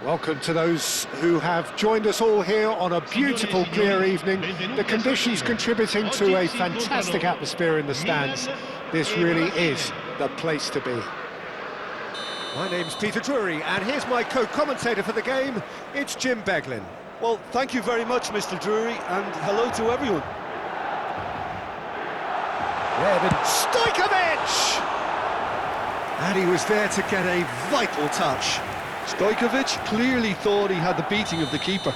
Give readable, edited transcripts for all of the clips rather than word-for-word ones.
Welcome to those who have joined us all here on a beautiful, clear evening. The conditions contributing to a fantastic atmosphere in the stands. This really is the place to be. My name's Peter Drury, and here's my co-commentator for the game. It's Jim Beglin. Well, thank you very much, Mr. Drury, and hello to everyone. Stojkovic! And he was there to get a vital touch. Stojkovic clearly thought he had the beating of the keeper.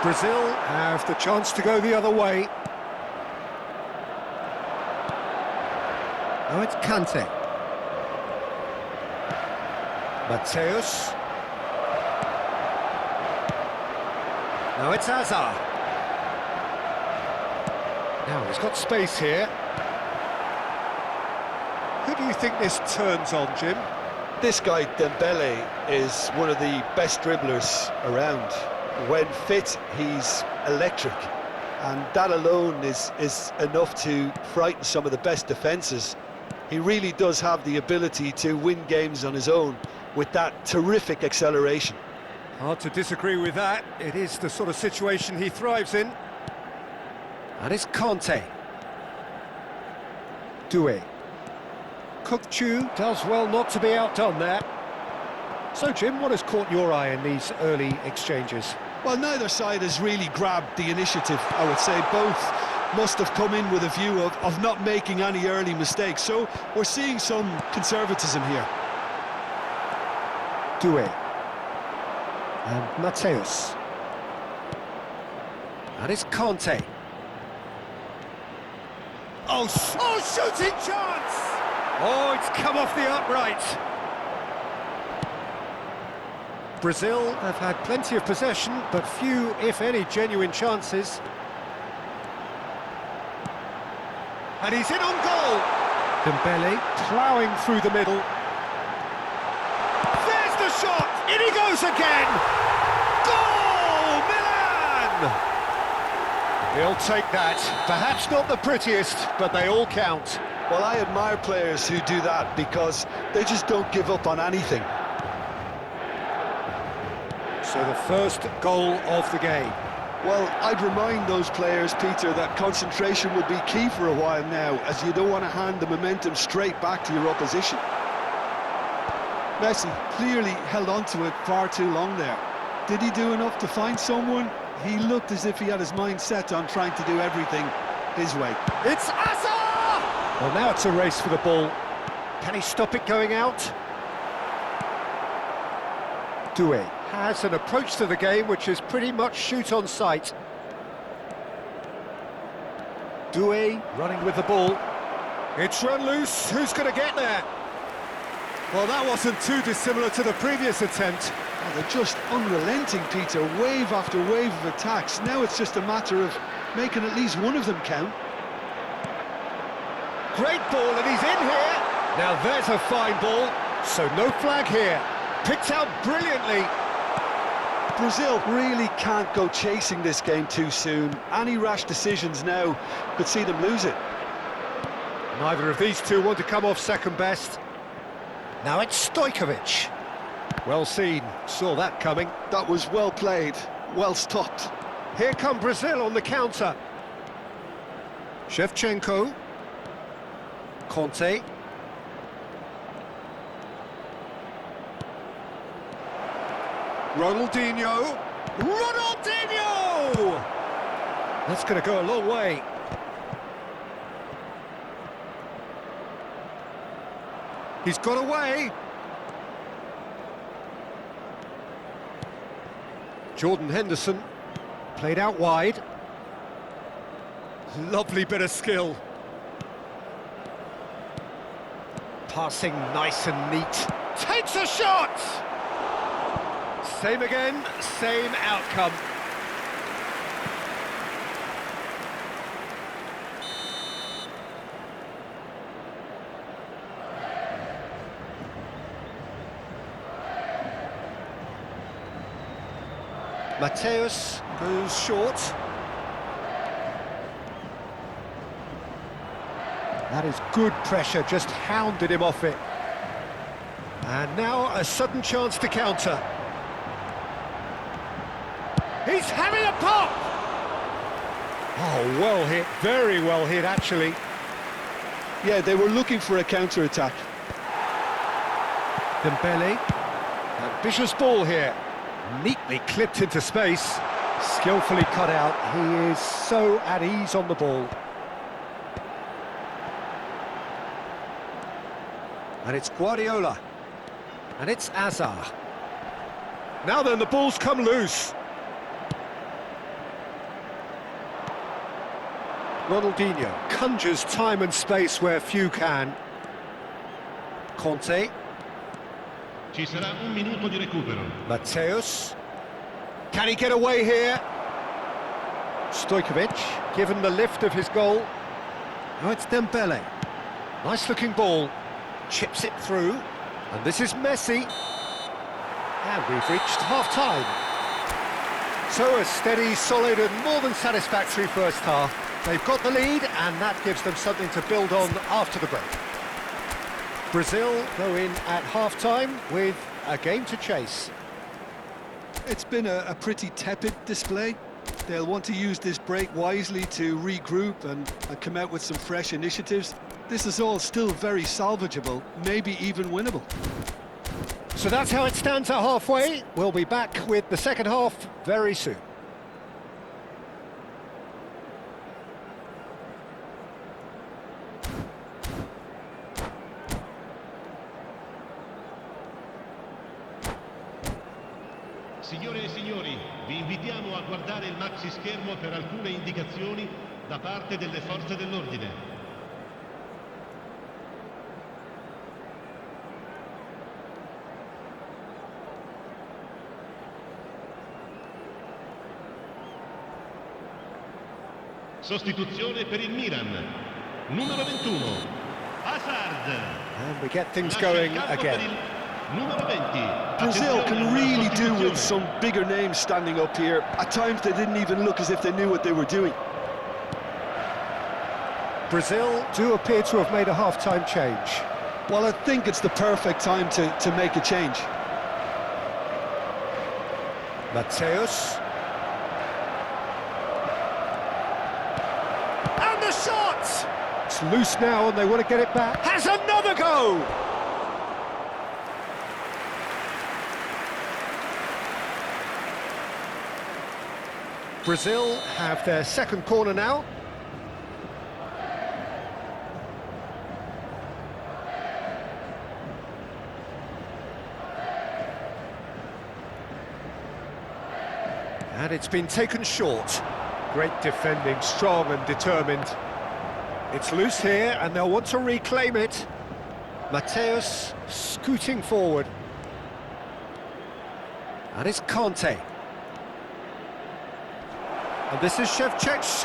Brazil have the chance to go the other way. Now it's Kante. Mateus. Now it's Hazard. Now he's got space here. Who do you think this turns on, Jim? This guy, Dembele, is one of the best dribblers around. When fit, he's electric. And that alone is enough to frighten some of the best defences. He really does have the ability to win games on his own with that terrific acceleration. Hard to disagree with that. It is the sort of situation he thrives in. And it's Kante. Doué. Kukçu does well not to be outdone there. So, Jim, what has caught your eye in these early exchanges? Well, neither side has really grabbed the initiative, I would say. Both must have come in with a view of not making any early mistakes. So, we're seeing some conservatism here. Doué. And Mateus. And it's Kante. Oh, shooting chance! Oh, it's come off the upright. Brazil have had plenty of possession, but few, if any, genuine chances. And he's in on goal. Dembele ploughing through the middle. There's the shot! In he goes again! Goal! Milan! He'll take that. Perhaps not the prettiest, but they all count. Well, I admire players who do that because they just don't give up on anything. So the first goal of the game. Well, I'd remind those players, Peter, that concentration will be key for a while now, as you don't want to hand the momentum straight back to your opposition. Messi clearly held on to it far too long there. Did he do enough to find someone? He looked as if he had his mind set on trying to do everything his way. It's Hazard! Well, now it's a race for the ball. Can he stop it going out? Doué has an approach to the game which is pretty much shoot on sight. Doué running with the ball. It's run loose. Who's going to get there? Well, that wasn't too dissimilar to the previous attempt. Oh, they're just unrelenting, Peter. Wave after wave of attacks. Now it's just a matter of making at least one of them count. Great ball, and he's in here. Now there's a fine ball. So no flag here. Picked out brilliantly. Brazil really can't go chasing this game too soon. Any rash decisions now could see them lose it. Neither of these two want to come off second best. Now it's Stojkovic. Well seen, saw that coming. That was well played, well stopped. Here come Brazil on the counter. Shevchenko. Kante. Ronaldinho. Ronaldinho! That's going to go a long way. He's got away. Jordan Henderson played out wide. Lovely bit of skill. Passing nice and neat. Takes a shot! Same again, same outcome. Mateus goes short. That is good pressure, just hounded him off it. And now a sudden chance to counter. He's having a pop! Oh, well hit, very well hit actually. Yeah, they were looking for a counter-attack. Dembele, ambitious ball here, neatly clipped into space, skillfully cut out. He is so at ease on the ball. And it's Guardiola, and it's Azar. Now then, the ball's come loose. Ronaldinho conjures time and space where few can. Conte. Ci sarà un minuto di recupero. Mateus. Can he get away here? Stojkovic, given the lift of his goal. Now it's Dembele. Nice looking ball. Chips it through. And this is Messi. And we've reached half-time. So a steady, solid and more than satisfactory first half. They've got the lead and that gives them something to build on after the break. Brazil go in at half-time with a game to chase. It's been a pretty tepid display. They'll want to use this break wisely to regroup and come out with some fresh initiatives. This is all still very salvageable, maybe even winnable. So that's how it stands at halfway. We'll be back with the second half very soon. Signore e signori, vi invitiamo a guardare il maxi schermo per alcune indicazioni da parte delle forze dell'ordine. Sostituzione per il Milan. Numero 21, Hazard. And we get things going again. Numero 20. Brazil can really do with some bigger names standing up here. At times they didn't even look as if they knew what they were doing. Brazil do appear to have made a half-time change. Well, I think it's the perfect time to make a change. Mateus. And the shot! It's loose now and they want to get it back. Has another go! Brazil have their second corner now. And it's been taken short. Great defending, strong and determined. It's loose here and they'll want to reclaim it. Mateus scooting forward. And it's Conte. And this is Shevchenko!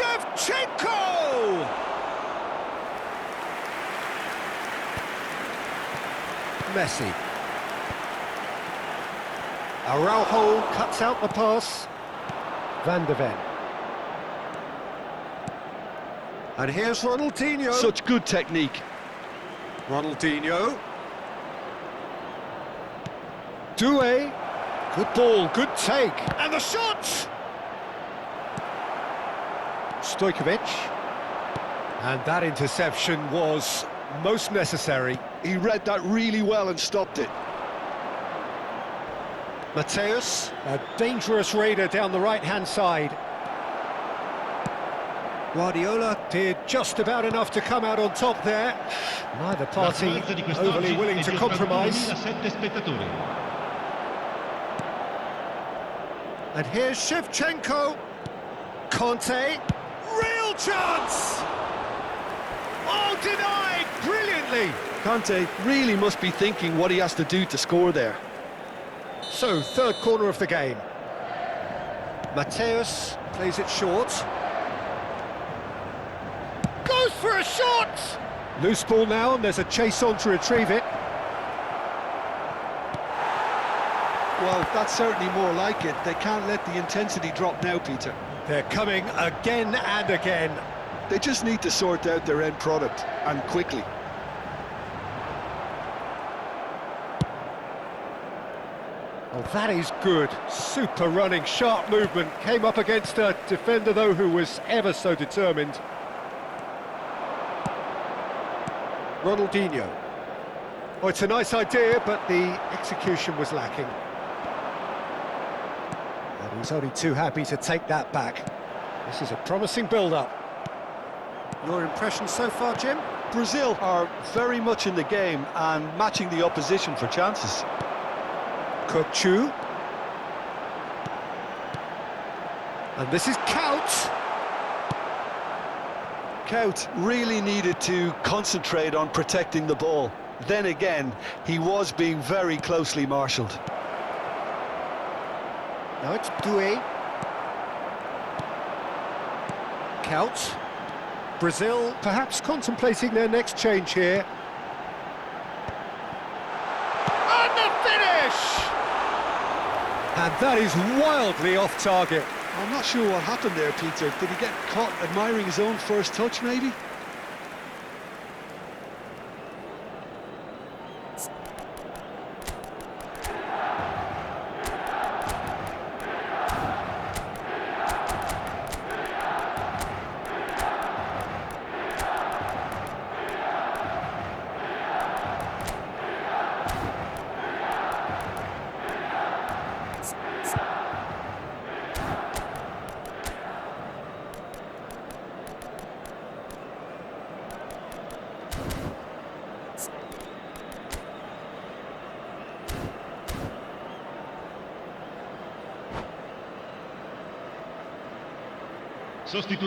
Messi. Araujo cuts out the pass. Van de Ven. And here's Ronaldinho. Such good technique. Ronaldinho. Doué. Good ball, good take. And the shot! Stojkovic. And that interception was most necessary. He read that really well and stopped it. Mateus, a dangerous raider down the right-hand side. Guardiola did just about enough to come out on top there. Neither party overly willing to compromise. And here's Shevchenko. Conte. Real chance! Oh, denied brilliantly! Conte really must be thinking what he has to do to score there. So, third corner of the game. Mateus plays it short. Goes for a shot! Loose ball now, and there's a chase on to retrieve it. Well, that's certainly more like it. They can't let the intensity drop now, Peter. They're coming again and again. They just need to sort out their end product, and quickly. Oh, that is good. Super running, sharp movement. Came up against a defender, though, who was ever so determined. Ronaldinho. Oh, it's a nice idea, but the execution was lacking. And he's only too happy to take that back. This is a promising build-up. Your impression so far, Jim? Brazil are very much in the game and matching the opposition for chances. Kutchu. And this is Kaut. Kaut really needed to concentrate on protecting the ball. Then again, he was being very closely marshalled. Now it's Doué. Kaut. Brazil perhaps contemplating their next change here. And the finish! And that is wildly off target. I'm not sure what happened there, Peter. Did he get caught admiring his own first touch, maybe?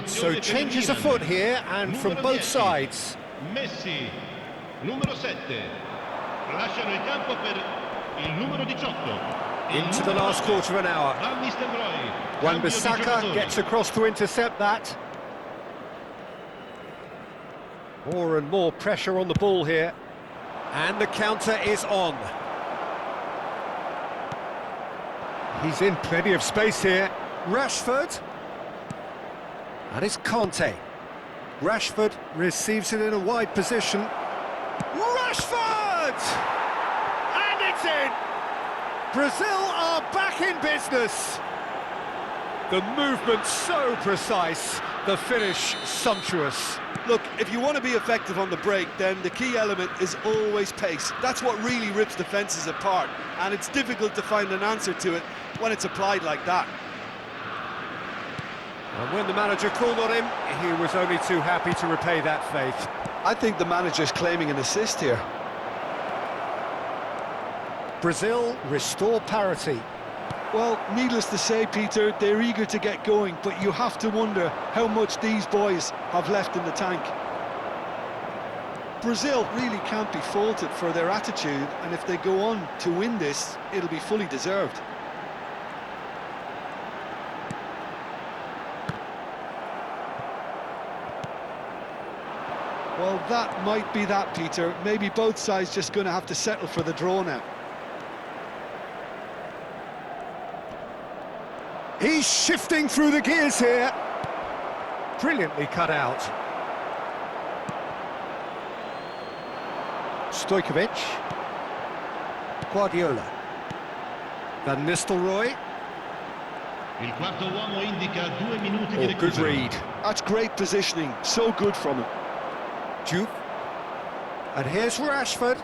So changes afoot here, and from both sides. Messi, numero 7. Lasciano il campo per il numero 18. Into the last quarter of an hour. Wan-Bissaka gets across to intercept that. More and more pressure on the ball here. And the counter is on. He's in plenty of space here. Rashford. And it's Conte. Rashford receives it in a wide position. Rashford! And it's in! Brazil are back in business. The movement so precise, the finish sumptuous. Look, if you want to be effective on the break, then the key element is always pace. That's what really rips defences apart, and it's difficult to find an answer to it when it's applied like that. And when the manager called on him, he was only too happy to repay that faith. I think the manager's claiming an assist here. Brazil restore parity. Well, needless to say, Peter, they're eager to get going, but you have to wonder how much these boys have left in the tank. Brazil really can't be faulted for their attitude, and if they go on to win this, it'll be fully deserved. Well, that might be that, Peter. Maybe both sides just going to have to settle for the draw now. He's shifting through the gears here. Brilliantly cut out. Stojkovic. Guardiola. Van Nistelrooy. Il quarto uomo indica 2 minuti di Good recupero. read. That's great positioning. So good from him. Duke. And here's Rashford.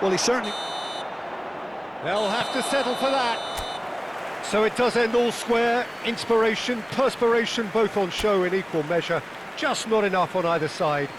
Well, he certainly... They'll have to settle for that. So it does end all square. Inspiration, perspiration, both on show in equal measure. Just not enough on either side.